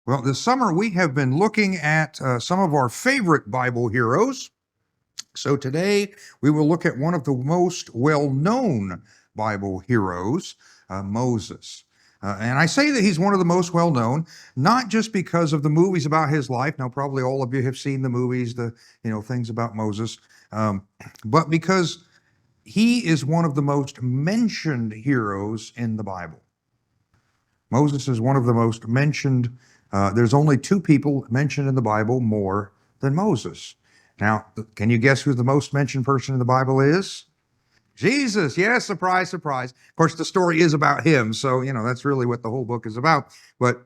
Well, this summer we have been looking at some of our favorite Bible heroes. So today we will look at one of the most well-known Bible heroes, Moses. And I say that he's one of the most well-known, not just because of the movies about his life. Now, probably all of you have seen the movies, the things about Moses, but because he is one of the most mentioned heroes in the Bible. Moses is one of the most mentioned. There's only two people mentioned in the Bible more than Moses. Now, can you guess who the most mentioned person in the Bible is? Jesus. Yes, surprise, surprise. Of course, the story is about him, so, that's really what the whole book is about. But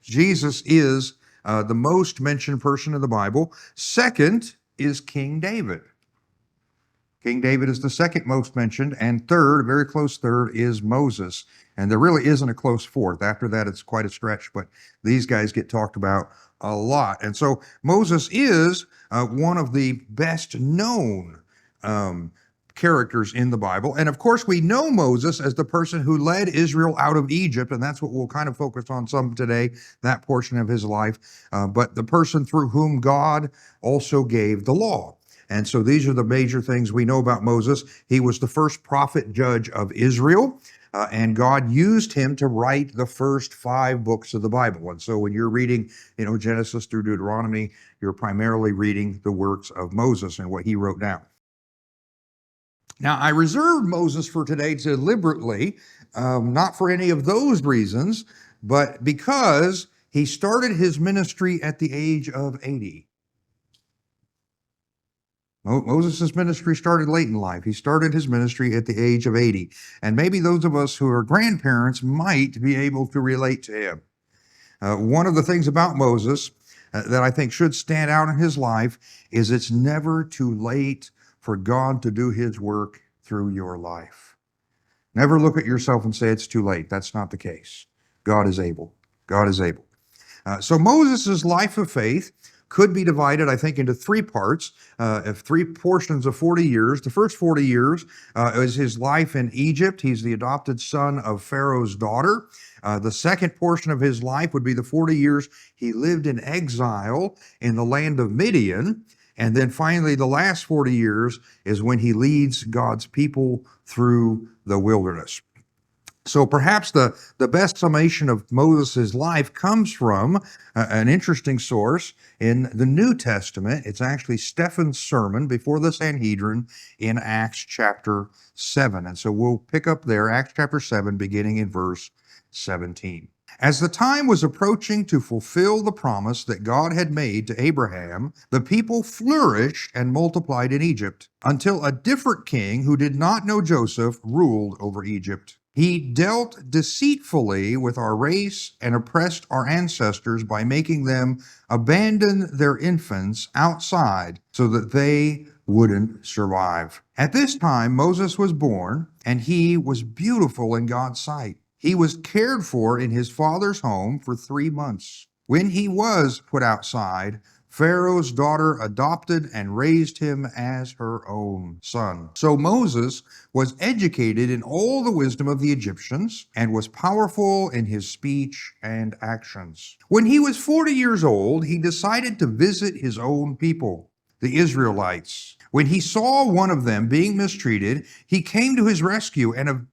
Jesus is the most mentioned person in the Bible. Second is King David. King David is the second most mentioned, and third, a very close third, is Moses. And there really isn't a close fourth. After that, it's quite a stretch, but these guys get talked about a lot. And so Moses is one of the best known characters in the Bible. And of course, we know Moses as the person who led Israel out of Egypt, and that's what we'll kind of focus on some today, that portion of his life. But the person through whom God also gave the law. And so these are the major things we know about Moses. He was the first prophet judge of Israel, and God used him to write the first 5 books of the Bible. And so when you're reading, Genesis through Deuteronomy, you're primarily reading the works of Moses and what he wrote down. Now, I reserved Moses for today deliberately, not for any of those reasons, but because he started his ministry at the age of 80. Moses' ministry started late in life. He started his ministry at the age of 80. And maybe those of us who are grandparents might be able to relate to him. One of the things about Moses that I think should stand out in his life is it's never too late for God to do his work through your life. Never look at yourself and say it's too late. That's not the case. God is able. God is able. So Moses' life of faith could be divided, I think, into 3 parts, of 3 portions of 40 years. The first 40 years is his life in Egypt. He's the adopted son of Pharaoh's daughter. The second portion of his life would be the 40 years he lived in exile in the land of Midian. And then finally, the last 40 years is when he leads God's people through the wilderness. So perhaps the best summation of Moses' life comes from an interesting source in the New Testament. It's actually Stephen's sermon before the Sanhedrin in Acts chapter 7. And so we'll pick up there, Acts chapter 7, beginning in verse 17. As the time was approaching to fulfill the promise that God had made to Abraham, the people flourished and multiplied in Egypt until a different king who did not know Joseph ruled over Egypt. He dealt deceitfully with our race and oppressed our ancestors by making them abandon their infants outside so that they wouldn't survive. At this time, Moses was born, and he was beautiful in God's sight. He was cared for in his father's home for 3 months. When he was put outside, Pharaoh's daughter adopted and raised him as her own son. So Moses was educated in all the wisdom of the Egyptians and was powerful in his speech and actions. When he was 40 years old, he decided to visit his own people, the Israelites. When he saw one of them being mistreated, he came to his rescue and avenged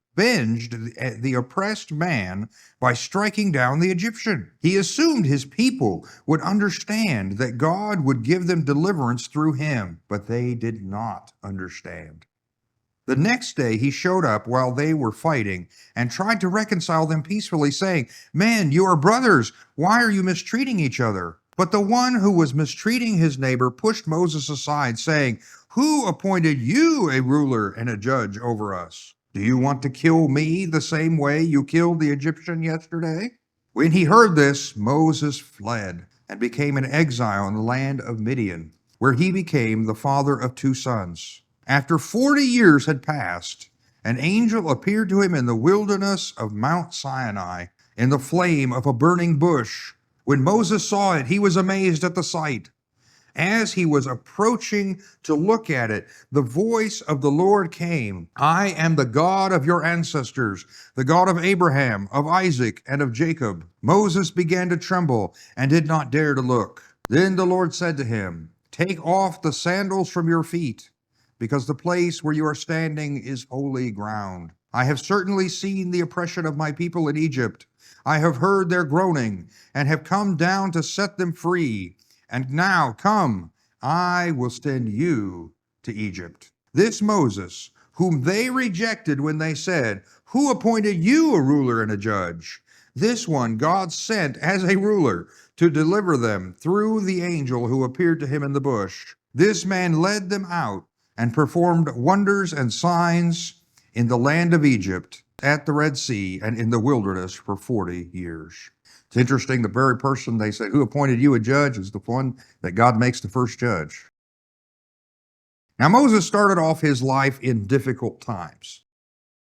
the oppressed man by striking down the Egyptian. He assumed his people would understand that God would give them deliverance through him, but they did not understand. The next day he showed up while they were fighting and tried to reconcile them peacefully, saying, "Men, you are brothers. Why are you mistreating each other?" But the one who was mistreating his neighbor pushed Moses aside, saying, "Who appointed you a ruler and a judge over us? Do you want to kill me the same way you killed the Egyptian yesterday?" When he heard this, Moses fled and became an exile in the land of Midian, where he became the father of 2 sons. After 40 years had passed, an angel appeared to him in the wilderness of Mount Sinai in the flame of a burning bush. When Moses saw it, he was amazed at the sight. As he was approaching to look at it, the voice of the Lord came. I am the God of your ancestors, the God of Abraham, of Isaac, and of Jacob. Moses began to tremble and did not dare to look. Then the Lord said to him, take off the sandals from your feet, because the place where you are standing is holy ground. I have certainly seen the oppression of my people in Egypt. I have heard their groaning and have come down to set them free. And now come, I will send you to Egypt. This Moses, whom they rejected when they said, who appointed you a ruler and a judge? This one God sent as a ruler to deliver them through the angel who appeared to him in the bush. This man led them out and performed wonders and signs in the land of Egypt, at the Red Sea, and in the wilderness for 40 years. It's interesting, the very person they say, who appointed you a judge, is the one that God makes the first judge. Now, Moses started off his life in difficult times.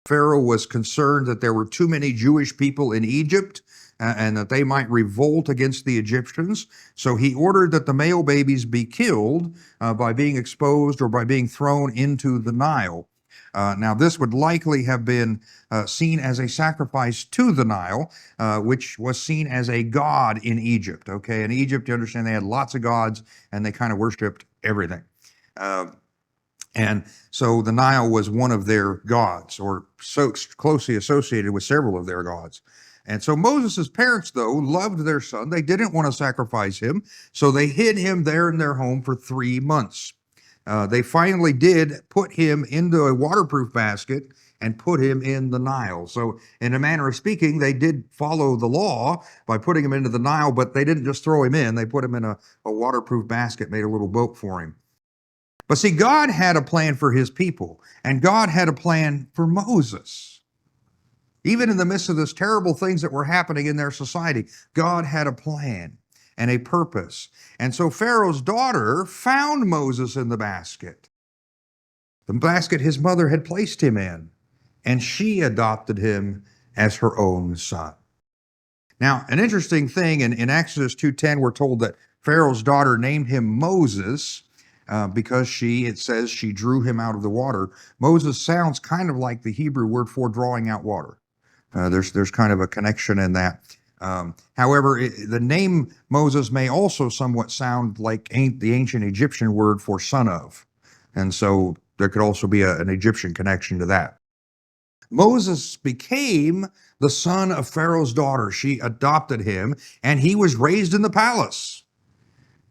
Pharaoh was concerned that there were too many Jewish people in Egypt and that they might revolt against the Egyptians. So he ordered that the male babies be killed by being exposed or by being thrown into the Nile. Now, this would likely have been seen as a sacrifice to the Nile, which was seen as a god in Egypt. Okay, in Egypt, you understand, they had lots of gods and they kind of worshipped everything. And so the Nile was one of their gods, or so closely associated with several of their gods. And so Moses' parents, though, loved their son. They didn't want to sacrifice him, so they hid him there in their home for 3 months. They finally did put him into a waterproof basket and put him in the Nile. So in a manner of speaking, they did follow the law by putting him into the Nile, but they didn't just throw him in. They put him in a waterproof basket, made a little boat for him. But see, God had a plan for his people, and God had a plan for Moses. Even in the midst of these terrible things that were happening in their society, God had a plan and a purpose. And so Pharaoh's daughter found Moses in the basket his mother had placed him in, and she adopted him as her own son. Now, an interesting thing, in Exodus 2:10, we're told that Pharaoh's daughter named him Moses because it says she drew him out of the water. Moses sounds kind of like the Hebrew word for drawing out water. There's kind of a connection in that. However, the name Moses may also somewhat sound like the ancient Egyptian word for son of. And so there could also be an Egyptian connection to that. Moses became the son of Pharaoh's daughter. She adopted him, and he was raised in the palace.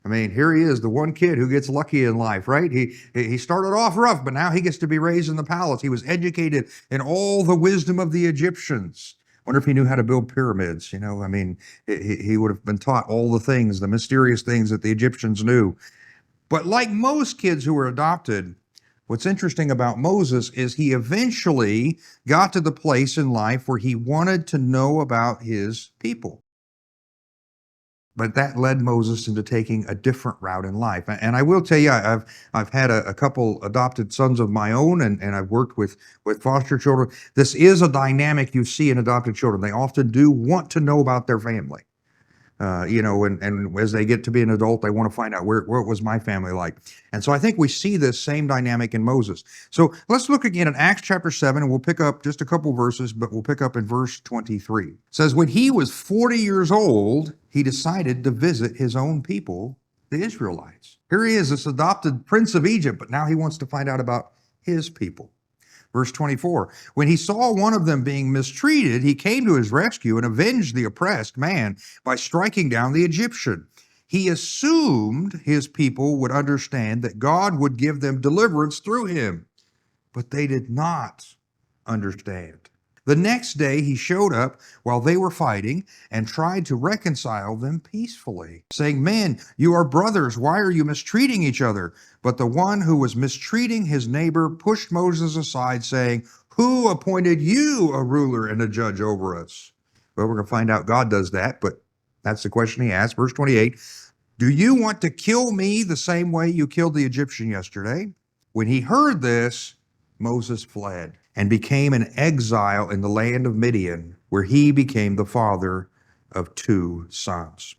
I mean, here he is, the one kid who gets lucky in life, right? He started off rough, but now he gets to be raised in the palace. He was educated in all the wisdom of the Egyptians. Wonder if he knew how to build pyramids. I mean, he would have been taught all the things, the mysterious things that the Egyptians knew. But like most kids who were adopted, what's interesting about Moses is he eventually got to the place in life where he wanted to know about his people. But that led Moses into taking a different route in life. And I will tell you, I've had a couple adopted sons of my own, and I've worked with foster children. This is a dynamic you see in adopted children. They often do want to know about their family. And as they get to be an adult, they want to find out what was my family like. And so I think we see this same dynamic in Moses. So let's look again at Acts chapter 7, and we'll pick up just a couple verses, but we'll pick up in verse 23. It says, when he was 40 years old, he decided to visit his own people, the Israelites. Here he is, this adopted prince of Egypt, but now he wants to find out about his people. Verse 24, when he saw one of them being mistreated, he came to his rescue and avenged the oppressed man by striking down the Egyptian. He assumed his people would understand that God would give them deliverance through him, but they did not understand. The next day he showed up while they were fighting and tried to reconcile them peacefully, saying, men, you are brothers. Why are you mistreating each other? But the one who was mistreating his neighbor pushed Moses aside, saying, who appointed you a ruler and a judge over us? Well, we're going to find out God does that, but that's the question he asked. Verse 28, do you want to kill me the same way you killed the Egyptian yesterday? When he heard this, Moses fled and became an exile in the land of Midian, where he became the father of 2 sons.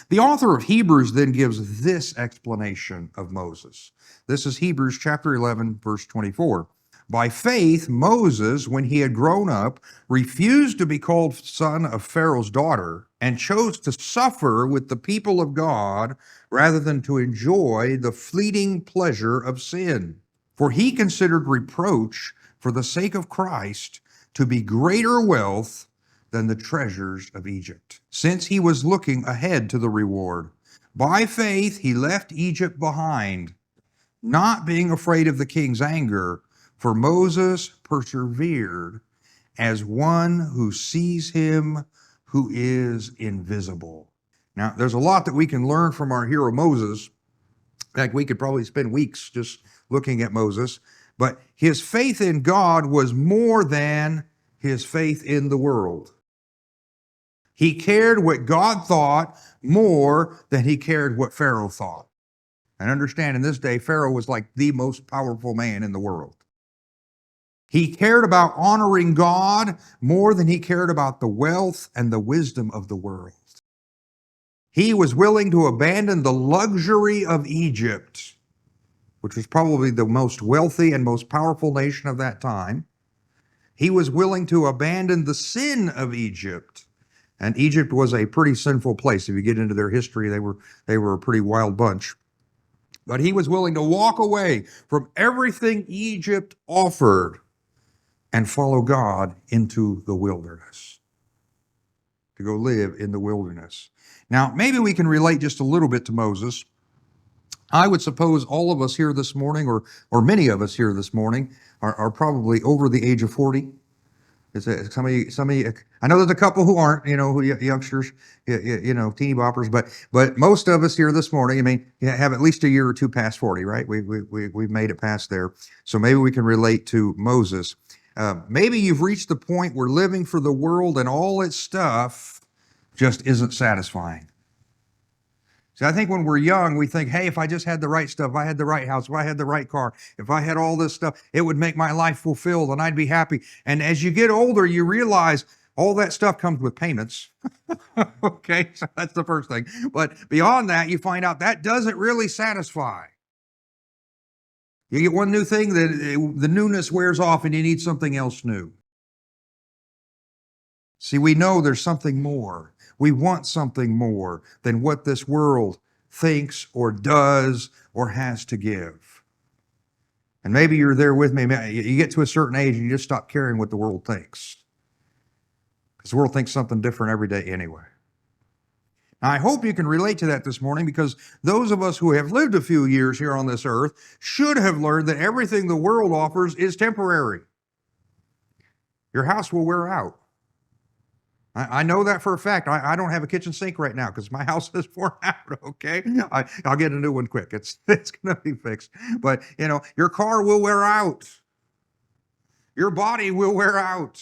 The author of Hebrews then gives this explanation of Moses. This is Hebrews chapter 11, verse 24. By faith, Moses, when he had grown up, refused to be called son of Pharaoh's daughter and chose to suffer with the people of God rather than to enjoy the fleeting pleasure of sin. For he considered reproach for the sake of Christ to be greater wealth than the treasures of Egypt, since he was looking ahead to the reward. By faith, he left Egypt behind, not being afraid of the king's anger, for Moses persevered as one who sees him who is invisible. Now, there's a lot that we can learn from our hero Moses. In fact, we could probably spend weeks just looking at Moses, but his faith in God was more than his faith in the world. He cared what God thought more than he cared what Pharaoh thought. And understand, in this day, Pharaoh was like the most powerful man in the world. He cared about honoring God more than he cared about the wealth and the wisdom of the world. He was willing to abandon the luxury of Egypt, which was probably the most wealthy and most powerful nation of that time. He was willing to abandon the sin of Egypt. And Egypt was a pretty sinful place. If you get into their history, they were a pretty wild bunch. But he was willing to walk away from everything Egypt offered and follow God into the wilderness, to go live in the wilderness. Now, maybe we can relate just a little bit to Moses. I would suppose all of us here this morning, or many of us here this morning, are probably over the age of 40. Some of you, I know there's a couple who aren't, youngsters, teeny boppers, but most of us here this morning, I mean, have at least a year or two past 40, right? We've made it past there. So maybe we can relate to Moses. Maybe you've reached the point where living for the world and all its stuff just isn't satisfying. See, I think when we're young, we think, hey, if I just had the right stuff, if I had the right house, if I had the right car, if I had all this stuff, it would make my life fulfilled and I'd be happy. And as you get older, you realize all that stuff comes with payments. Okay, so that's the first thing. But beyond that, you find out that doesn't really satisfy. You get one new thing, the newness wears off and you need something else new. See, we know there's something more. We want something more than what this world thinks or does or has to give. And maybe you're there with me. You get to a certain age and you just stop caring what the world thinks. Because the world thinks something different every day anyway. Now, I hope you can relate to that this morning, because those of us who have lived a few years here on this earth should have learned that everything the world offers is temporary. Your house will wear out. I know that for a fact. I don't have a kitchen sink right now because my house is worn out, okay? I'll get a new one quick. It's going to be fixed. But, your car will wear out. Your body will wear out.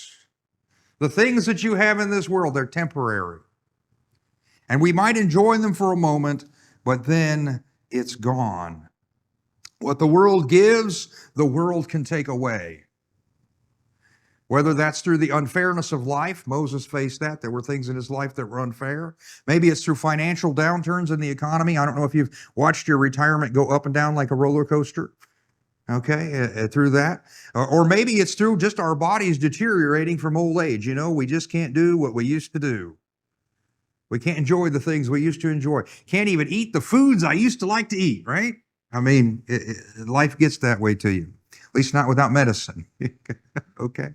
The things that you have in this world, they're temporary. And we might enjoy them for a moment, but then it's gone. What the world gives, the world can take away. Whether that's through the unfairness of life, Moses faced that. There were things in his life that were unfair. Maybe it's through financial downturns in the economy. I don't know if you've watched your retirement go up and down like a roller coaster, okay, through that. Or maybe it's through just our bodies deteriorating from old age. We just can't do what we used to do. We can't enjoy the things we used to enjoy. Can't even eat the foods I used to like to eat, right? I mean, life gets that way to you. At least not without medicine, okay?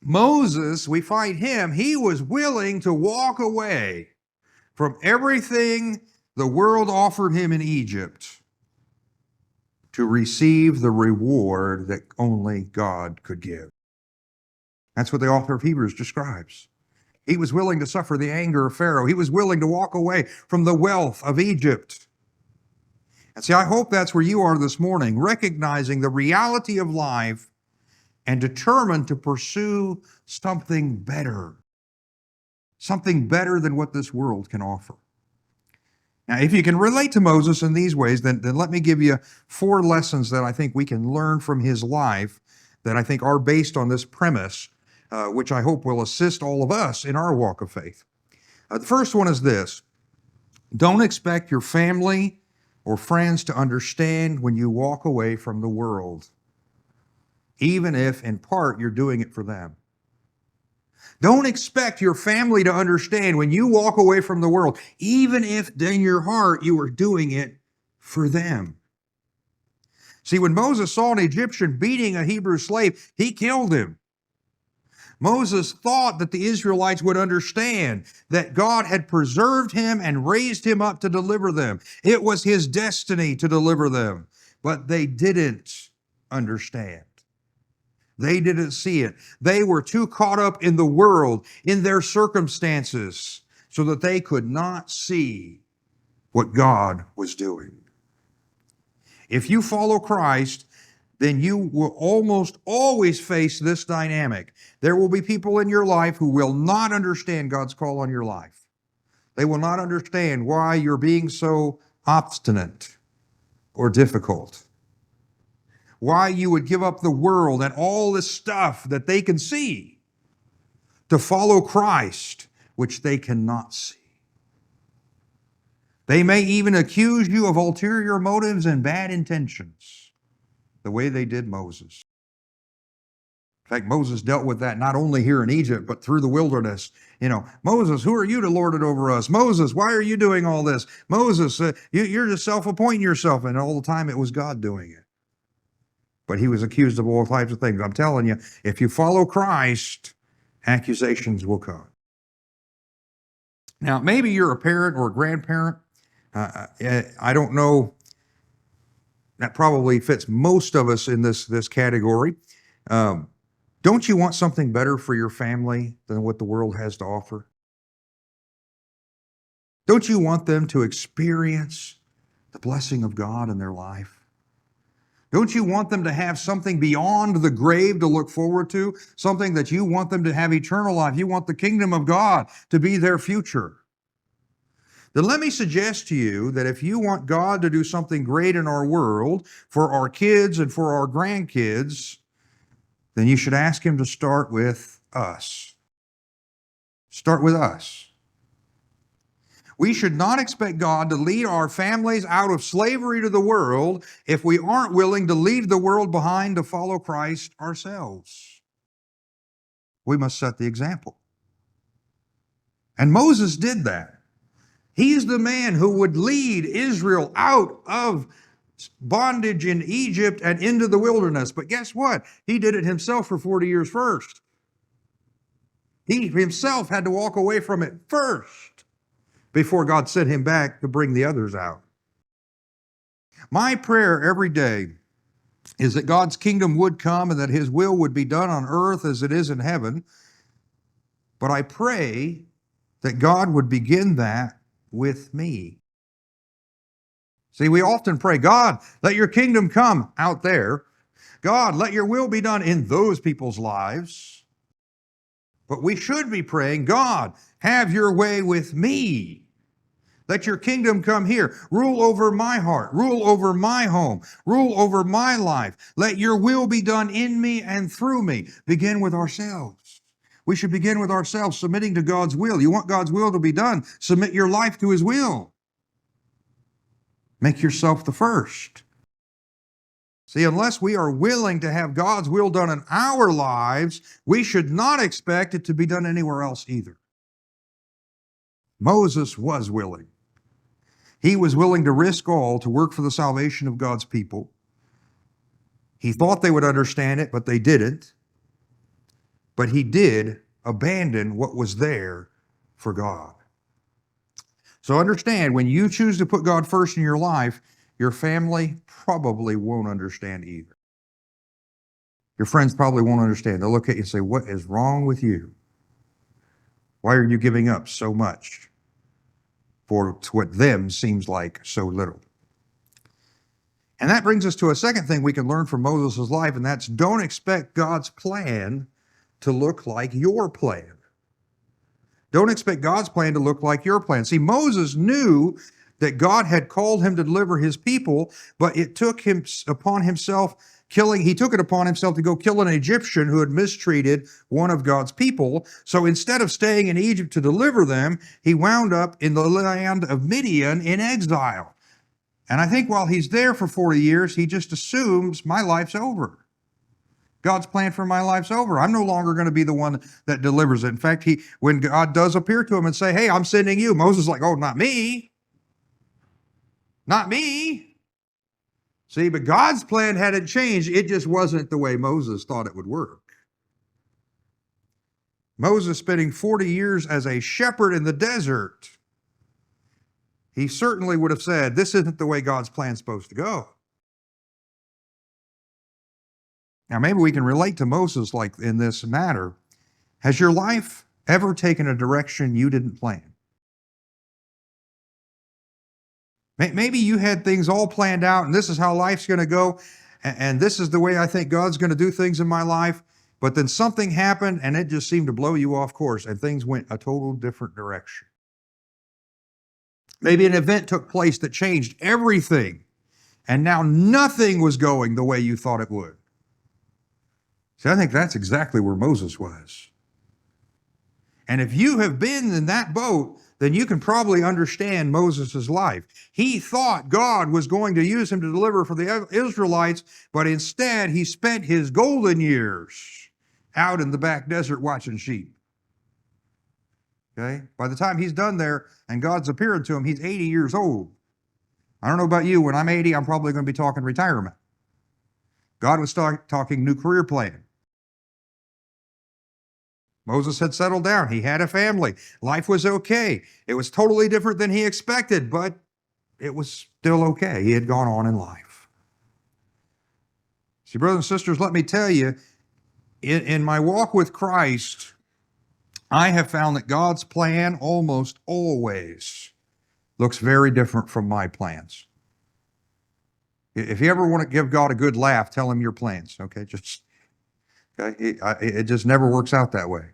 Moses, we find him, he was willing to walk away from everything the world offered him in Egypt to receive the reward that only God could give. That's what the author of Hebrews describes. He was willing to suffer the anger of Pharaoh. He was willing to walk away from the wealth of Egypt. And see, I hope that's where you are this morning, recognizing the reality of life and determined to pursue something better than what this world can offer. Now, if you can relate to Moses in these ways, then let me give you 4 lessons that I think we can learn from his life that I think are based on this premise, which I hope will assist all of us in our walk of faith. The first one is this: don't expect your family or friends to understand when you walk away from the world, even if in part you're doing it for them. Don't expect your family to understand when you walk away from the world, even if in your heart you are doing it for them. See, when Moses saw an Egyptian beating a Hebrew slave, he killed him. Moses thought that the Israelites would understand that God had preserved him and raised him up to deliver them. It was his destiny to deliver them, but they didn't understand. They didn't see it. They were too caught up in the world, in their circumstances, so that they could not see what God was doing. If you follow Christ, then you will almost always face this dynamic. There will be people in your life who will not understand God's call on your life. They will not understand why you're being so obstinate or difficult, why you would give up the world and all this stuff that they can see to follow Christ, which they cannot see. They may even accuse you of ulterior motives and bad intentions, the way they did Moses. In fact, Moses dealt with that not only here in Egypt, but through the wilderness. Moses, who are you to lord it over us? Moses, why are you doing all this? Moses, you're just self-appointing yourself. And all the time it was God doing it. But he was accused of all types of things. I'm telling you, if you follow Christ, accusations will come. Now, maybe you're a parent or a grandparent. I don't know. That probably fits most of us in this category. Don't you want something better for your family than what the world has to offer? Don't you want them to experience the blessing of God in their life? Don't you want them to have something beyond the grave to look forward to? Something that you want them to have eternal life. You want the kingdom of God to be their future. Then let me suggest to you that if you want God to do something great in our world, for our kids and for our grandkids, then you should ask Him to start with us. Start with us. We should not expect God to lead our families out of slavery to the world if we aren't willing to leave the world behind to follow Christ ourselves. We must set the example. And Moses did that. He's the man who would lead Israel out of bondage in Egypt and into the wilderness. But guess what? He did it himself for 40 years first. He himself had to walk away from it first before God sent him back to bring the others out. My prayer every day is that God's kingdom would come and that His will would be done on earth as it is in heaven. But I pray that God would begin that with me. See, we often pray, God, let your kingdom come out there. God, let your will be done in those people's lives. But we should be praying, God, have your way with me. Let your kingdom come here. Rule over my heart. Rule over my home. Rule over my life. Let your will be done in me and through me. Begin with ourselves. We should begin with ourselves, submitting to God's will. You want God's will to be done, submit your life to His will. Make yourself the first. See, unless we are willing to have God's will done in our lives, we should not expect it to be done anywhere else either. Moses was willing. He was willing to risk all to work for the salvation of God's people. He thought they would understand it, but they didn't. But he did abandon what was there for God. So understand, when you choose to put God first in your life, your family probably won't understand either. Your friends probably won't understand. They'll look at you and say, what is wrong with you? Why are you giving up so much for what them seems like so little? And that brings us to a second thing we can learn from Moses' life, and that's don't expect God's plan to look like your plan. Don't expect God's plan to look like your plan. See, Moses knew that God had called him to deliver his people, but it took him upon himself he took it upon himself to go kill an Egyptian who had mistreated one of God's people. So instead of staying in Egypt to deliver them, he wound up in the land of Midian in exile. And I think while he's there for 40 years, he just assumes my life's over. God's plan for my life's over. I'm no longer going to be the one that delivers it. In fact, when God does appear to him and say, hey, I'm sending you, Moses is like, oh, not me. Not me. See, but God's plan hadn't changed. It just wasn't the way Moses thought it would work. Moses spending 40 years as a shepherd in the desert, he certainly would have said, this isn't the way God's plan's supposed to go. Now, maybe we can relate to Moses like in this matter. Has your life ever taken a direction you didn't plan? Maybe you had things all planned out, and this is how life's going to go, and this is the way I think God's going to do things in my life, but then something happened, and it just seemed to blow you off course, and things went a total different direction. Maybe an event took place that changed everything, and now nothing was going the way you thought it would. See, I think that's exactly where Moses was. And if you have been in that boat, then you can probably understand Moses' life. He thought God was going to use him to deliver for the Israelites, but instead he spent his golden years out in the back desert watching sheep. Okay? By the time he's done there and God's appearing to him, he's 80 years old. I don't know about you, when I'm 80, I'm probably going to be talking retirement. God was talking new career plan. Moses had settled down. He had a family. Life was okay. It was totally different than he expected, but it was still okay. He had gone on in life. See, brothers and sisters, let me tell you, in my walk with Christ, I have found that God's plan almost always looks very different from my plans. If you ever want to give God a good laugh, tell him your plans, okay? It just never works out that way.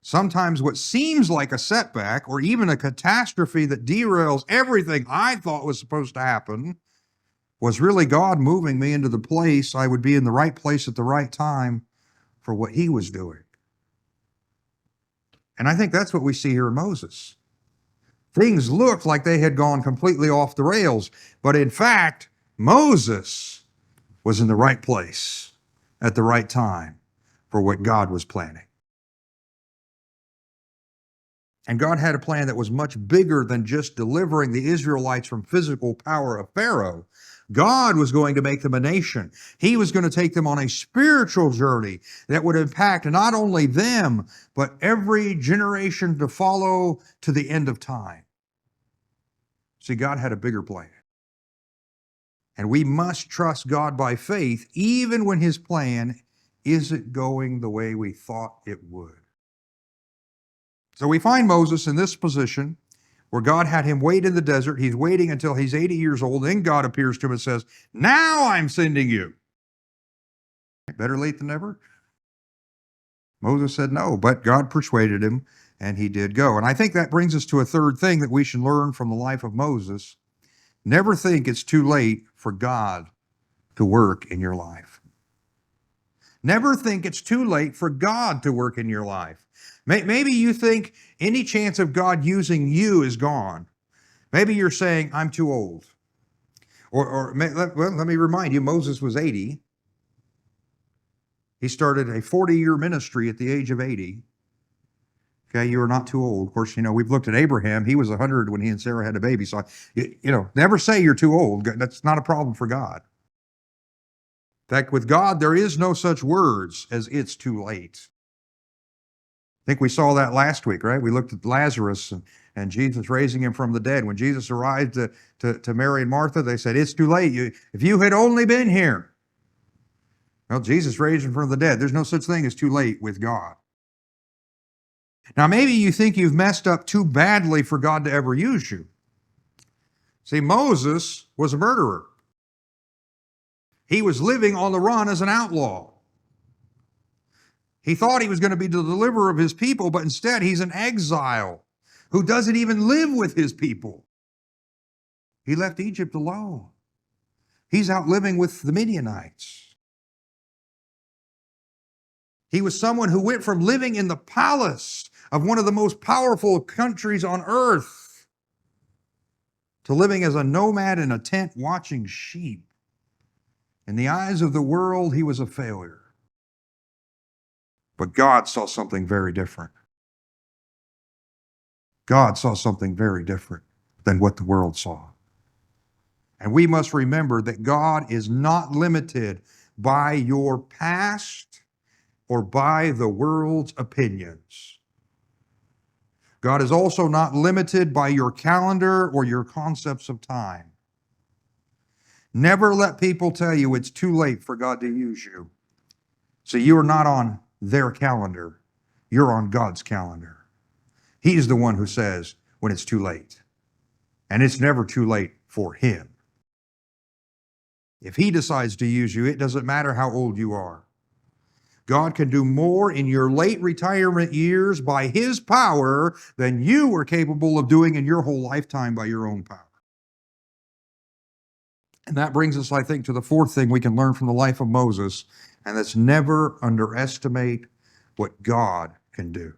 Sometimes what seems like a setback or even a catastrophe that derails everything I thought was supposed to happen was really God moving me into the place I would be in the right place at the right time for what he was doing. And I think that's what we see here in Moses. Things looked like they had gone completely off the rails, but in fact, Moses was in the right place at the right time for what God was planning. And God had a plan that was much bigger than just delivering the Israelites from physical power of Pharaoh. God was going to make them a nation. He was going to take them on a spiritual journey that would impact not only them, but every generation to follow to the end of time. See, God had a bigger plan. And we must trust God by faith, even when his plan isn't going the way we thought it would. So we find Moses in this position where God had him wait in the desert. He's waiting until he's 80 years old. Then God appears to him and says, now I'm sending you. Better late than never. Moses said no, but God persuaded him and he did go. And I think that brings us to a third thing that we should learn from the life of Moses. Never think it's too late for God to work in your life. Never think it's too late for God to work in your life. Maybe you think any chance of God using you is gone. Maybe you're saying, I'm too old. Let me remind you, Moses was 80. He started a 40-year ministry at the age of 80. Okay, you are not too old. Of course, we've looked at Abraham. He was 100 when he and Sarah had a baby. So, never say you're too old. That's not a problem for God. In fact, with God, there is no such words as it's too late. I think we saw that last week, right? We looked at Lazarus and Jesus raising him from the dead. When Jesus arrived to Mary and Martha, they said, it's too late. If you had only been here. Well, Jesus raised him from the dead. There's no such thing as too late with God. Now, maybe you think you've messed up too badly for God to ever use you. See, Moses was a murderer. He was living on the run as an outlaw. He thought he was going to be the deliverer of his people, but instead he's an exile who doesn't even live with his people. He left Egypt alone. He's out living with the Midianites. He was someone who went from living in the palace of one of the most powerful countries on earth to living as a nomad in a tent watching sheep. In the eyes of the world, he was a failure. But God saw something very different. God saw something very different than what the world saw. And we must remember that God is not limited by your past or by the world's opinions. God is also not limited by your calendar or your concepts of time. Never let people tell you it's too late for God to use you. So you are not on their calendar. You're on God's calendar. He's the one who says when it's too late. And it's never too late for Him. If He decides to use you, it doesn't matter how old you are. God can do more in your late retirement years by His power than you were capable of doing in your whole lifetime by your own power. And that brings us, I think, to the fourth thing we can learn from the life of Moses, and that's never underestimate what God can do.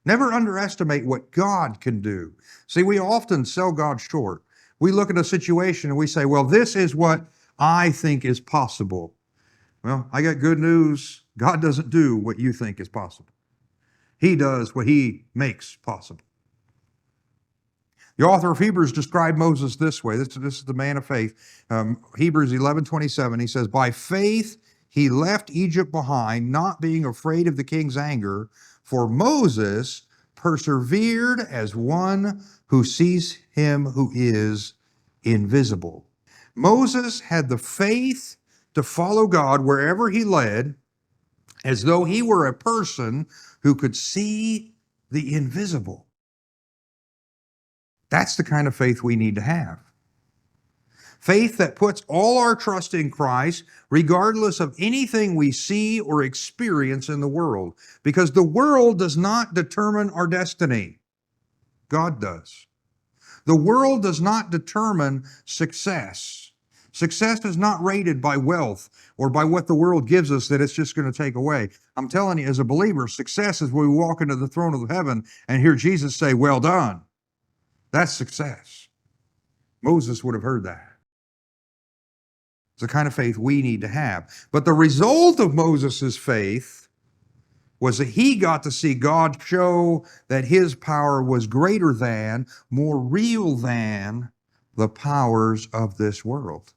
Never underestimate what God can do. See, we often sell God short. We look at a situation and we say, well, this is what I think is possible. Well, I got good news. God doesn't do what you think is possible. He does what He makes possible. The author of Hebrews described Moses this way. This is the man of faith. Hebrews 11:27, he says, by faith he left Egypt behind, not being afraid of the king's anger, for Moses persevered as one who sees Him who is invisible. Moses had the faith to follow God wherever He led, as though he were a person who could see the invisible. That's the kind of faith we need to have. Faith that puts all our trust in Christ, regardless of anything we see or experience in the world. Because the world does not determine our destiny. God does. The world does not determine success. Success is not rated by wealth or by what the world gives us that it's just going to take away. I'm telling you, as a believer, success is when we walk into the throne of heaven and hear Jesus say, well done. That's success. Moses would have heard that. It's the kind of faith we need to have. But the result of Moses' faith was that he got to see God show that His power was greater than, more real than, the powers of this world.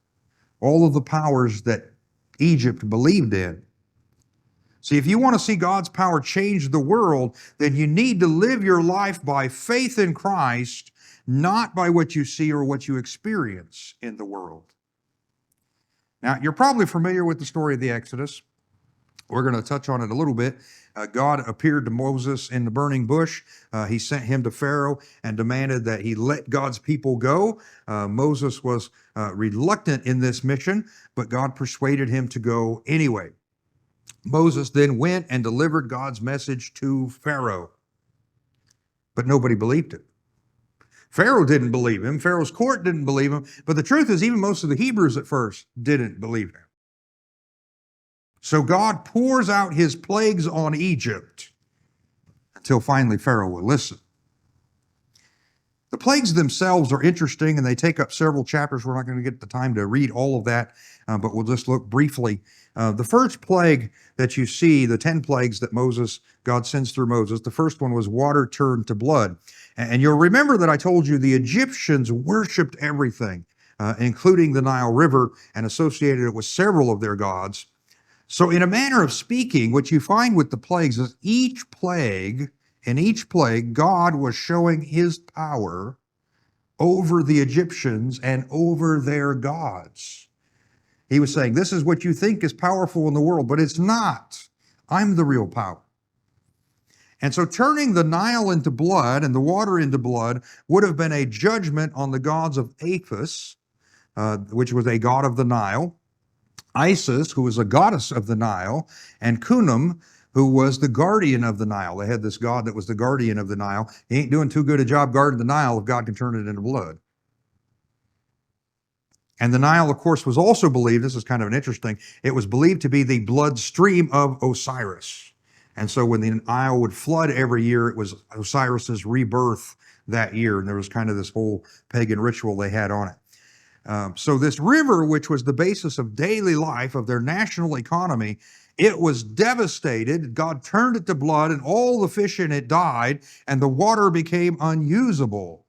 All of the powers that Egypt believed in. See, if you want to see God's power change the world, then you need to live your life by faith in Christ, not by what you see or what you experience in the world. Now, you're probably familiar with the story of the Exodus. We're going to touch on it a little bit. God appeared to Moses in the burning bush. He sent him to Pharaoh and demanded that he let God's people go. Moses was reluctant in this mission, but God persuaded him to go anyway. Moses then went and delivered God's message to Pharaoh, but nobody believed it. Pharaoh didn't believe him. Pharaoh's court didn't believe him. But the truth is, even most of the Hebrews at first didn't believe him. So God pours out His plagues on Egypt until finally Pharaoh will listen. The plagues themselves are interesting and they take up several chapters. We're not going to get the time to read all of that, but we'll just look briefly. The first plague that you see, the 10 plagues that God sends through Moses, the first one was water turned to blood. And you'll remember that I told you the Egyptians worshiped everything, including the Nile River, and associated it with several of their gods. So in a manner of speaking, what you find with the plagues is in each plague, God was showing His power over the Egyptians and over their gods. He was saying, this is what you think is powerful in the world, but it's not. I'm the real power. And so turning the Nile into blood and the water into blood would have been a judgment on the gods of Apis, which was a god of the Nile, Isis, who was a goddess of the Nile, and Cunum, who was the guardian of the Nile. They had this god that was the guardian of the Nile. He ain't doing too good a job guarding the Nile if God can turn it into blood. And the Nile, of course, was also believed, this is kind of an interesting, it was believed to be the bloodstream of Osiris. And so when the Nile would flood every year, it was Osiris's rebirth that year. And there was kind of this whole pagan ritual they had on it. So this river, which was the basis of daily life, of their national economy, it was devastated. God turned it to blood, and all the fish in it died, and the water became unusable.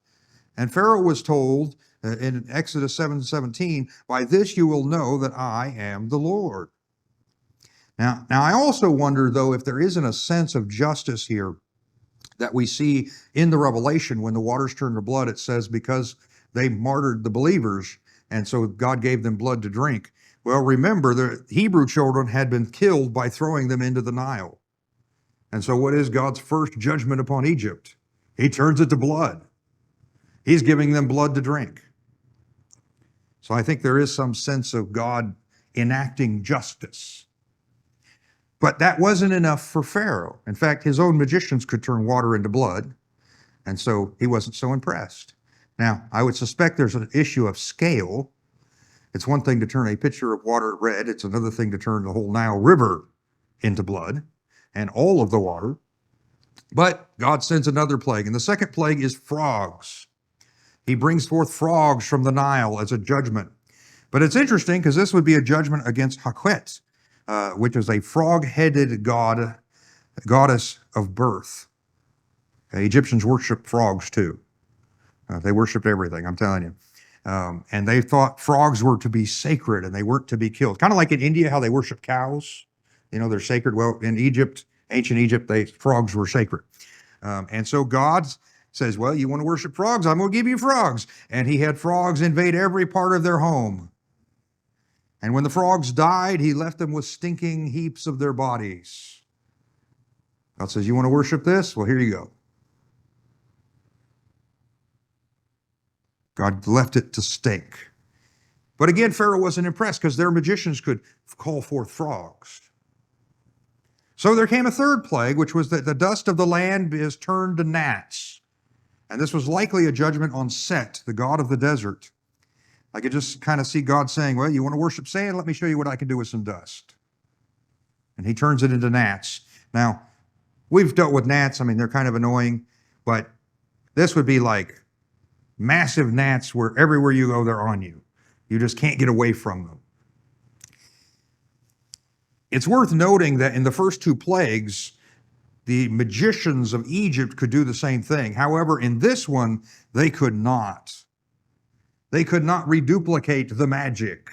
And Pharaoh was told in Exodus 7:17, "By this you will know that I am the Lord." Now I also wonder, though, if there isn't a sense of justice here that we see in the Revelation when the waters turn to blood. It says because they martyred the believers, and so God gave them blood to drink. Well, remember, the Hebrew children had been killed by throwing them into the Nile. And so what is God's first judgment upon Egypt? He turns it to blood. He's giving them blood to drink. So I think there is some sense of God enacting justice. But that wasn't enough for Pharaoh. In fact, his own magicians could turn water into blood, and so he wasn't so impressed. Now, I would suspect there's an issue of scale. It's one thing to turn a pitcher of water red. It's another thing to turn the whole Nile River into blood and all of the water. But God sends another plague, and the second plague is frogs. He brings forth frogs from the Nile as a judgment. But it's interesting because this would be a judgment against Hakwet, which is a frog-headed goddess of birth. Egyptians worshiped frogs too. They worshiped everything, I'm telling you. And they thought frogs were to be sacred and they weren't to be killed. Kind of like in India, how they worship cows. You know, they're sacred. Well, in Egypt, ancient Egypt, frogs were sacred. And so God says, well, you want to worship frogs? I'm going to give you frogs. And he had frogs invade every part of their home. And when the frogs died, he left them with stinking heaps of their bodies. God says, you want to worship this? Well, here you go. God left it to stink. But again, Pharaoh wasn't impressed because their magicians could call forth frogs. So there came a third plague, which was that the dust of the land is turned to gnats. And this was likely a judgment on Set, the god of the desert. I could just kind of see God saying, well, you want to worship sand? Let me show you what I can do with some dust. And he turns it into gnats. Now, we've dealt with gnats. I mean, they're kind of annoying, but this would be like massive gnats where everywhere you go, they're on you. You just can't get away from them. It's worth noting that in the first two plagues, the magicians of Egypt could do the same thing. However, in this one, they could not. They could not reduplicate the magic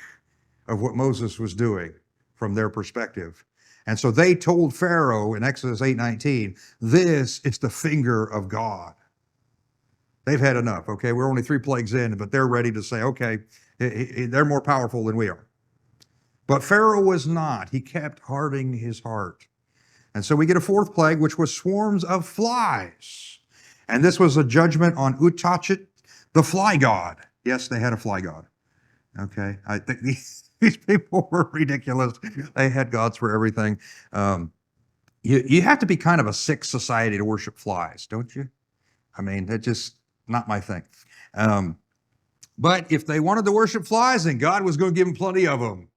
of what Moses was doing from their perspective. And so they told Pharaoh in Exodus 8:19, this is the finger of God. They've had enough, okay? We're only 3 plagues in, but they're ready to say, okay, they're more powerful than we are. But Pharaoh was not. He kept hardening his heart. And so we get a fourth plague, which was swarms of flies. And this was a judgment on Utachit, the fly god. Yes, they had a fly god. Okay, I think these people were ridiculous. They had gods for everything. You have to be kind of a sick society to worship flies, don't you? I mean, that's just not my thing. But if they wanted to worship flies, then God was going to give them plenty of them.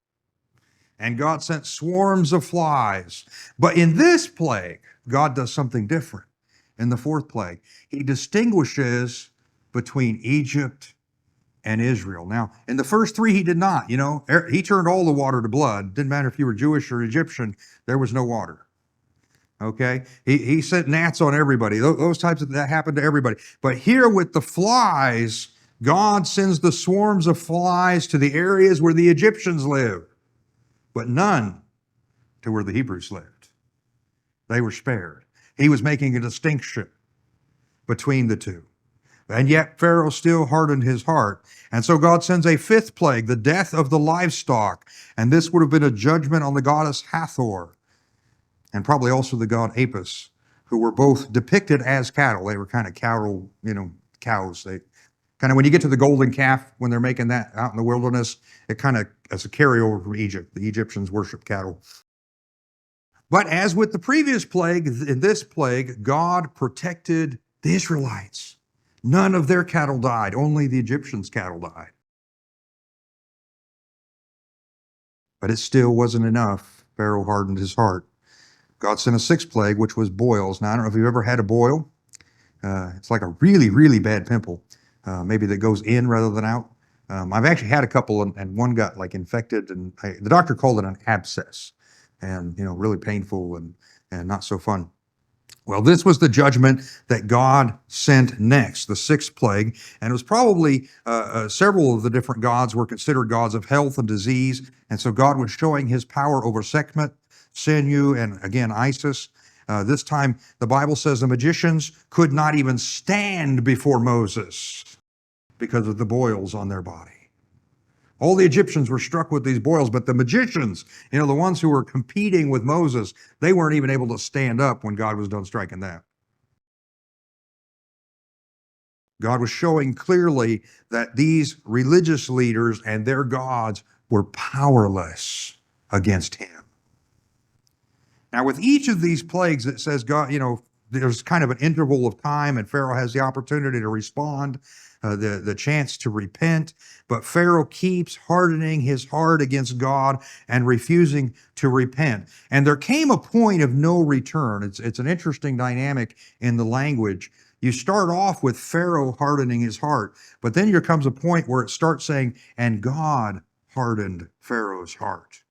And God sent swarms of flies. But in this plague, God does something different. In the fourth plague, he distinguishes between Egypt and Israel. Now, in the first 3, he did not. You know, he turned all the water to blood. Didn't matter if you were Jewish or Egyptian, there was no water. Okay? He sent gnats on everybody. Those types of that happened to everybody. But here with the flies, God sends the swarms of flies to the areas where the Egyptians lived, but none to where the Hebrews lived. They were spared. He was making a distinction between the two. And yet Pharaoh still hardened his heart. And so God sends a 5th plague, the death of the livestock. And this would have been a judgment on the goddess Hathor, and probably also the god Apis, who were both depicted as cattle. They were kind of cattle, cows. They kind of, when you get to the golden calf, when they're making that out in the wilderness, it kind of as a carryover from Egypt. The Egyptians worshiped cattle. But as with the previous plague, in this plague, God protected the Israelites. None of their cattle died. Only the Egyptians' cattle died. But it still wasn't enough. Pharaoh hardened his heart. God sent a sixth plague, which was boils. Now, I don't know if you've ever had a boil. It's like a really, really bad pimple, maybe that goes in rather than out. I've actually had a couple, and one got like infected, and the doctor called it an abscess, and really painful and not so fun. Well, this was the judgment that God sent next, the sixth plague, and it was probably several of the different gods were considered gods of health and disease, and so God was showing His power over Sekhmet, Sinew, and again Isis. This time, the Bible says the magicians could not even stand before Moses because of the boils on their body. All the Egyptians were struck with these boils, but the magicians, the ones who were competing with Moses, they weren't even able to stand up when God was done striking them. God was showing clearly that these religious leaders and their gods were powerless against Him. Now, with each of these plagues, it says God, there's kind of an interval of time, and Pharaoh has the opportunity to respond, the chance to repent. But Pharaoh keeps hardening his heart against God and refusing to repent. And there came a point of no return. It's an interesting dynamic in the language. You start off with Pharaoh hardening his heart, but then there comes a point where it starts saying, and God hardened Pharaoh's heart.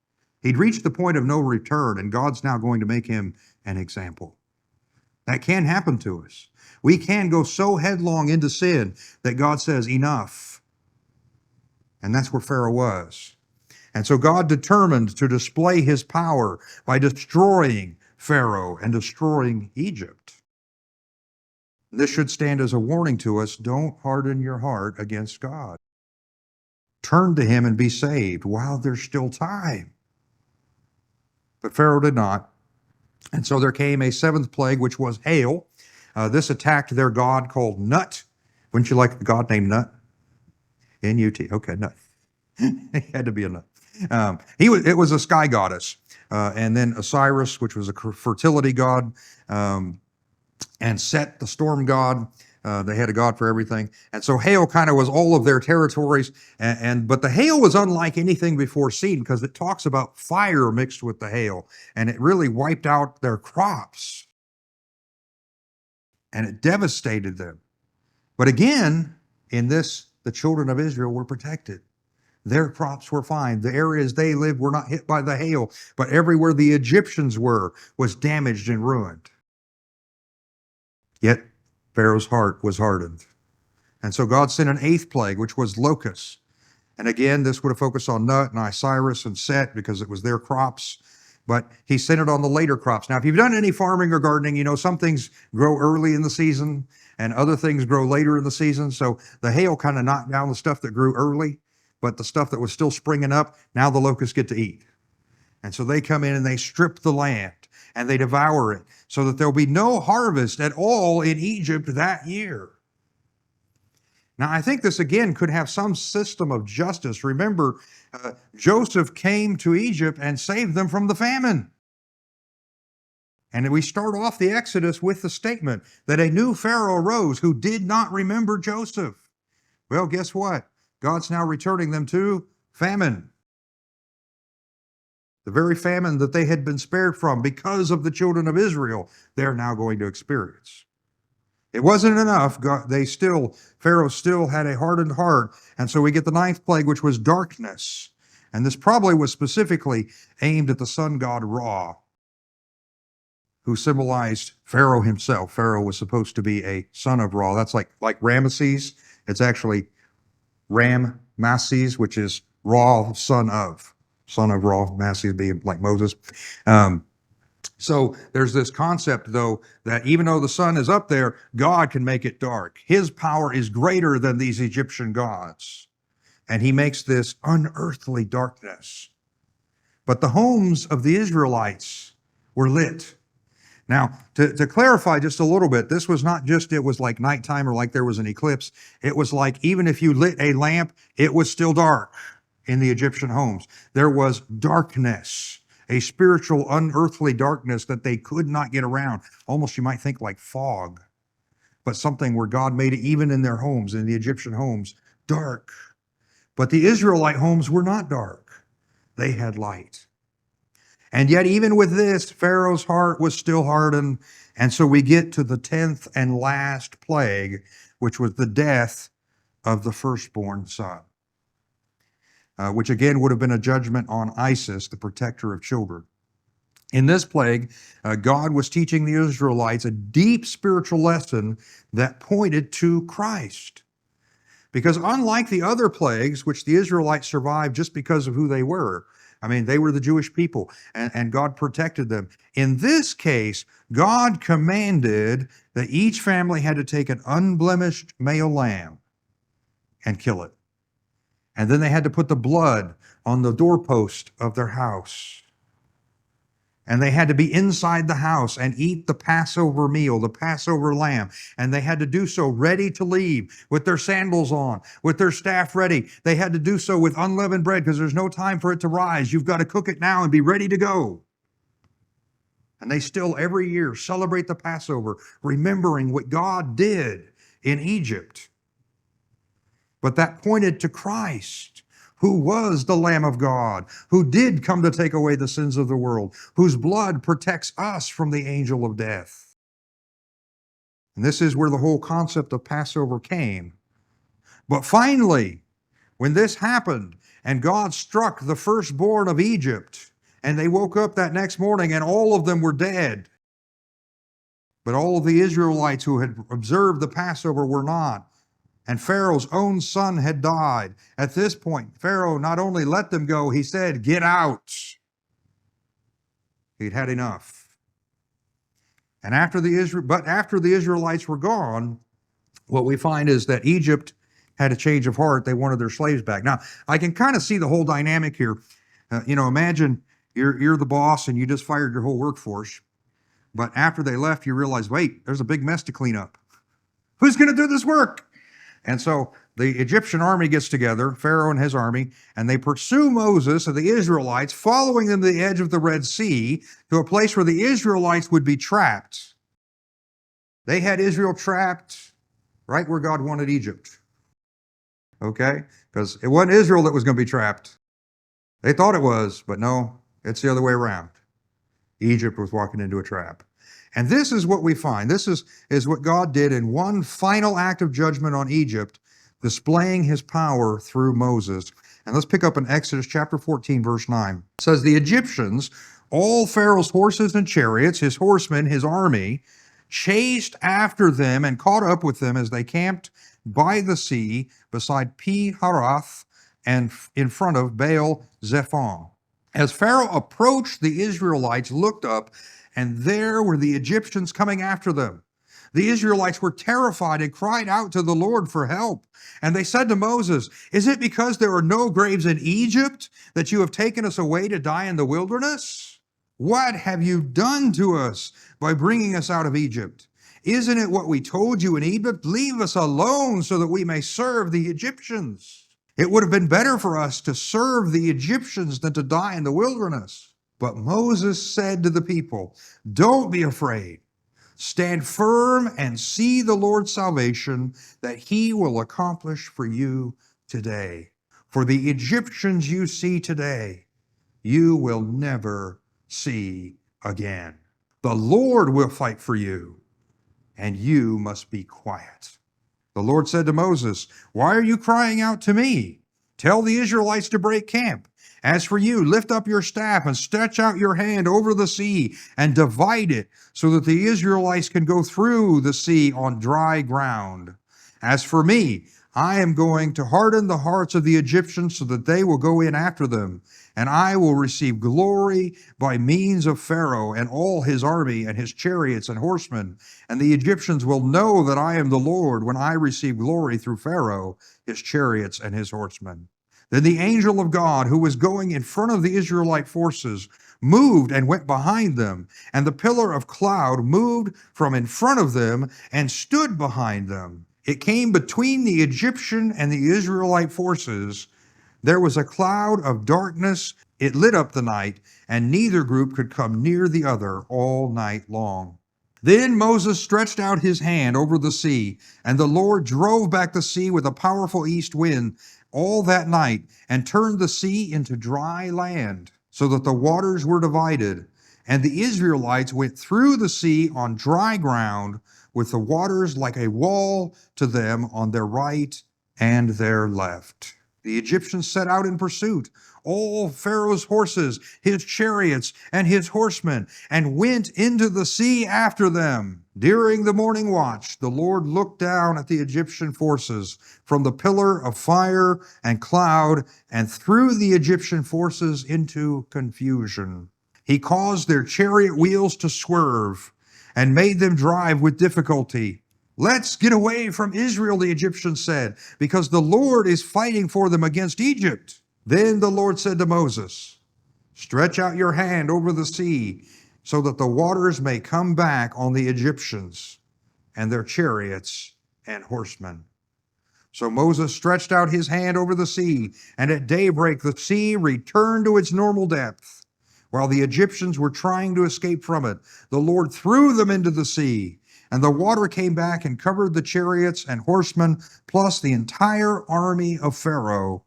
He'd reached the point of no return, and God's now going to make him an example. That can happen to us. We can go so headlong into sin that God says, enough. And that's where Pharaoh was. And so God determined to display His power by destroying Pharaoh and destroying Egypt. This should stand as a warning to us. Don't harden your heart against God. Turn to Him and be saved while there's still time. But Pharaoh did not. And so there came a seventh plague, which was hail. This attacked their god called Nut. Wouldn't you like a god named Nut? N-U-T. Okay, Nut. He had to be a nut. It was a sky goddess. And then Osiris, which was a fertility god. And Set, the storm god. They had a god for everything. And so hail kind of was all of their territories. But the hail was unlike anything before seen because it talks about fire mixed with the hail. And it really wiped out their crops. And it devastated them. But again, in this, the children of Israel were protected. Their crops were fine. The areas they lived were not hit by the hail. But everywhere the Egyptians were was damaged and ruined. Yet Pharaoh's heart was hardened. And so God sent an eighth plague, which was locusts. And again, this would have focused on Nut and Osiris and Set because it was their crops. But He sent it on the later crops. Now, if you've done any farming or gardening, some things grow early in the season and other things grow later in the season. So the hail kind of knocked down the stuff that grew early, but the stuff that was still springing up, now the locusts get to eat. And so they come in and they strip the land and they devour it so that there'll be no harvest at all in Egypt that year. Now, I think this again could have some system of justice. Remember, Joseph came to Egypt and saved them from the famine. And we start off the Exodus with the statement that a new Pharaoh arose who did not remember Joseph. Well, guess what? God's now returning them to famine. The very famine that they had been spared from because of the children of Israel, they're now going to experience. It wasn't enough. Pharaoh still had a hardened heart. And so we get the ninth plague, which was darkness. And this probably was specifically aimed at the sun god Ra, who symbolized Pharaoh himself. Pharaoh was supposed to be a son of Ra. That's like Ramesses. It's actually Ramesses, which is Ra, son of Ra, Ramesses being like Moses. So there's this concept, though, that even though the sun is up there, God can make it dark. His power is greater than these Egyptian gods. And He makes this unearthly darkness. But the homes of the Israelites were lit. Now, to clarify just a little bit, this was not just it was like nighttime or like there was an eclipse. It was like even if you lit a lamp, it was still dark in the Egyptian homes. There was darkness, a spiritual, unearthly darkness that they could not get around. Almost you might think like fog, but something where God made it even in their homes, in the Egyptian homes, dark. But the Israelite homes were not dark. They had light. And yet, even with this, Pharaoh's heart was still hardened. And so we get to the 10th and last plague, which was the death of the firstborn son, which again would have been a judgment on Isis, the protector of children. In this plague, God was teaching the Israelites a deep spiritual lesson that pointed to Christ. Because unlike the other plagues, which the Israelites survived just because of who they were, I mean, they were the Jewish people, and God protected them. In this case, God commanded that each family had to take an unblemished male lamb and kill it. And then they had to put the blood on the doorpost of their house. And they had to be inside the house and eat the Passover meal, the Passover lamb. And they had to do so ready to leave with their sandals on, with their staff ready. They had to do so with unleavened bread because there's no time for it to rise. You've got to cook it now and be ready to go. And they still every year celebrate the Passover, remembering what God did in Egypt. But that pointed to Christ, who was the Lamb of God, who did come to take away the sins of the world, whose blood protects us from the angel of death. And this is where the whole concept of Passover came. But finally, when this happened, and God struck the firstborn of Egypt, and they woke up that next morning, and all of them were dead. But all of the Israelites who had observed the Passover were not. And Pharaoh's own son had died. At this point, Pharaoh not only let them go, he said, "Get out." He'd had enough. And after the Israelites were gone, what we find is that Egypt had a change of heart. They wanted their slaves back. Now, I can kind of see the whole dynamic here. Imagine you're the boss and you just fired your whole workforce. But after they left, you realize, wait, there's a big mess to clean up. Who's going to do this work? And so the Egyptian army gets together, Pharaoh and his army, and they pursue Moses and the Israelites, following them to the edge of the Red Sea to a place where the Israelites would be trapped. They had Israel trapped right where God wanted Egypt. Okay? Because it wasn't Israel that was going to be trapped. They thought it was, but no, it's the other way around. Egypt was walking into a trap. And this is what we find. This is what God did in one final act of judgment on Egypt, displaying his power through Moses. And let's pick up in Exodus chapter 14, verse 9. It says, "The Egyptians, all Pharaoh's horses and chariots, his horsemen, his army, chased after them and caught up with them as they camped by the sea beside Pi-haroth and in front of Baal-zephon. As Pharaoh approached, the Israelites looked up, and there were the Egyptians coming after them. The Israelites were terrified and cried out to the Lord for help. And they said to Moses, 'Is it because there are no graves in Egypt that you have taken us away to die in the wilderness? What have you done to us by bringing us out of Egypt? Isn't it what we told you in Egypt? Leave us alone so that we may serve the Egyptians. It would have been better for us to serve the Egyptians than to die in the wilderness.' But Moses said to the people, 'Don't be afraid. Stand firm and see the Lord's salvation that he will accomplish for you today. For the Egyptians you see today, you will never see again. The Lord will fight for you, and you must be quiet.' The Lord said to Moses, 'Why are you crying out to me? Tell the Israelites to break camp. As for you, lift up your staff and stretch out your hand over the sea and divide it so that the Israelites can go through the sea on dry ground. As for me, I am going to harden the hearts of the Egyptians so that they will go in after them, and I will receive glory by means of Pharaoh and all his army and his chariots and horsemen. And the Egyptians will know that I am the Lord when I receive glory through Pharaoh, his chariots, and his horsemen.' Then the angel of God, who was going in front of the Israelite forces, moved and went behind them, and the pillar of cloud moved from in front of them and stood behind them. It came between the Egyptian and the Israelite forces. There was a cloud of darkness. It lit up the night, and neither group could come near the other all night long. Then Moses stretched out his hand over the sea, and the Lord drove back the sea with a powerful east wind all that night, and turned the sea into dry land, so that the waters were divided. And the Israelites went through the sea on dry ground, with the waters like a wall to them on their right and their left. The Egyptians set out in pursuit, all Pharaoh's horses, his chariots, and his horsemen, and went into the sea after them. During the morning watch, the Lord looked down at the Egyptian forces from the pillar of fire and cloud, and threw the Egyptian forces into confusion. He caused their chariot wheels to swerve and made them drive with difficulty. Let's get away from Israel, the Egyptians said, because the Lord is fighting for them against Egypt. Then the Lord said to Moses, stretch out your hand over the sea, so that the waters may come back on the Egyptians and their chariots and horsemen. So Moses stretched out his hand over the sea, and at daybreak the sea returned to its normal depth. While the Egyptians were trying to escape from it, the Lord threw them into the sea, and the water came back and covered the chariots and horsemen, plus the entire army of Pharaoh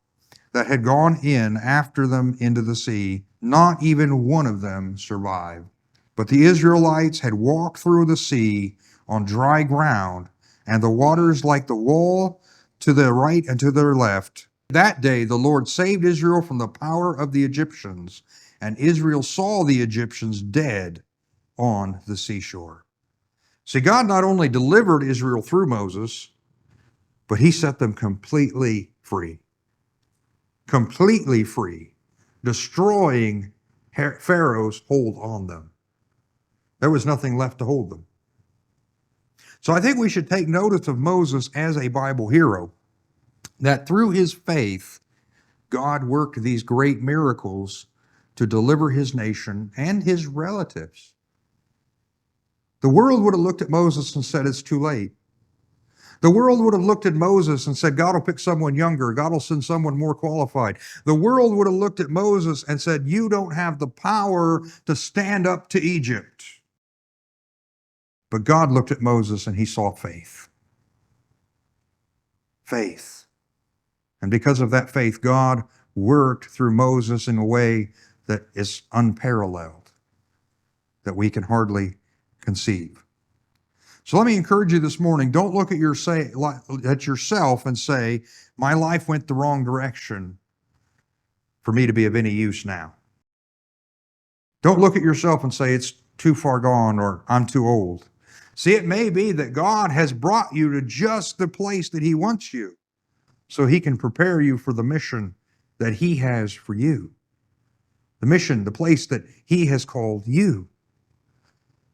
that had gone in after them into the sea. Not even one of them survived. But the Israelites had walked through the sea on dry ground, and the waters like the wall to their right and to their left. That day the Lord saved Israel from the power of the Egyptians, and Israel saw the Egyptians dead on the seashore. See, God not only delivered Israel through Moses, but he set them completely free. Completely free, destroying Pharaoh's hold on them. There was nothing left to hold them. So I think we should take notice of Moses as a Bible hero, that through his faith, God worked these great miracles to deliver his nation and his relatives. The world would have looked at Moses and said, it's too late. The world would have looked at Moses and said, God will pick someone younger. God will send someone more qualified. The world would have looked at Moses and said, you don't have the power to stand up to Egypt. But God looked at Moses and he saw faith. Faith. And because of that faith, God worked through Moses in a way that is unparalleled, that we can hardly conceive. So let me encourage you this morning, don't look at yourself and say, my life went the wrong direction for me to be of any use now. Don't look at yourself and say, it's too far gone or I'm too old. See, it may be that God has brought you to just the place that he wants you so he can prepare you for the mission that he has for you. The mission, the place that he has called you.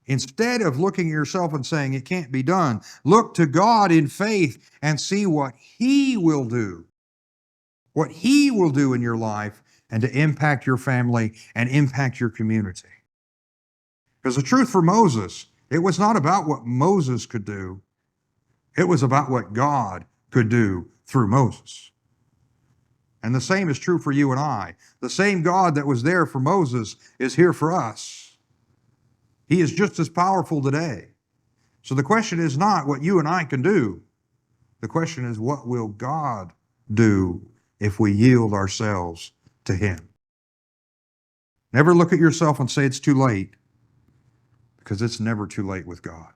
Instead of looking at yourself and saying it can't be done, look to God in faith and see what he will do. What he will do in your life and to impact your family and impact your community. Because the truth for Moses, it was not about what Moses could do. It was about what God could do through Moses. And the same is true for you and I. The same God that was there for Moses is here for us. He is just as powerful today. So the question is not what you and I can do. The question is, what will God do if we yield ourselves to him? Never look at yourself and say it's too late, because it's never too late with God.